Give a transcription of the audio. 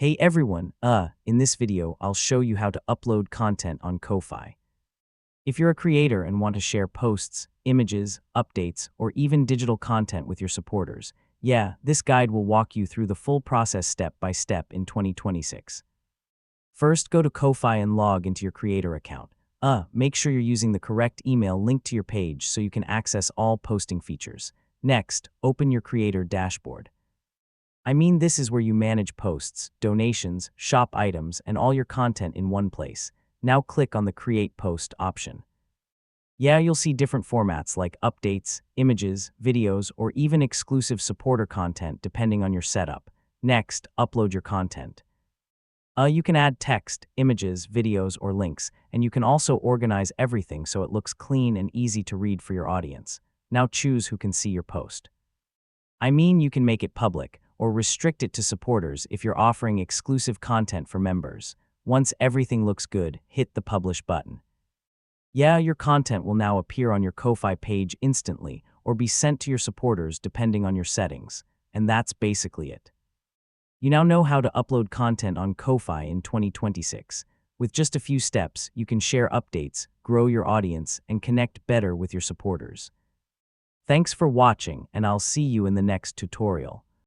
Hey everyone, in this video, I'll show you how to upload content on Ko-Fi. If you're a creator and want to share posts, images, updates, or even digital content with your supporters, this guide will walk you through the full process step by step in 2026. First, go to Ko-Fi and log into your creator account. Make sure you're using the correct email linked to your page so you can access all posting features. Next, open your creator dashboard. This is where you manage posts, donations, shop items, and all your content in one place. Now click on the Create Post option. You'll see different formats like updates, images, videos, or even exclusive supporter content depending on your setup. Next, upload your content. You can add text, images, videos, or links, and you can also organize everything so it looks clean and easy to read for your audience. Now choose who can see your post. You can make it public, or restrict it to supporters if you're offering exclusive content for members. Once everything looks good, hit the Publish button. Your content will now appear on your Ko-Fi page instantly, or be sent to your supporters depending on your settings. And that's basically it. You now know how to upload content on Ko-Fi in 2026. With just a few steps, you can share updates, grow your audience, and connect better with your supporters. Thanks for watching, and I'll see you in the next tutorial.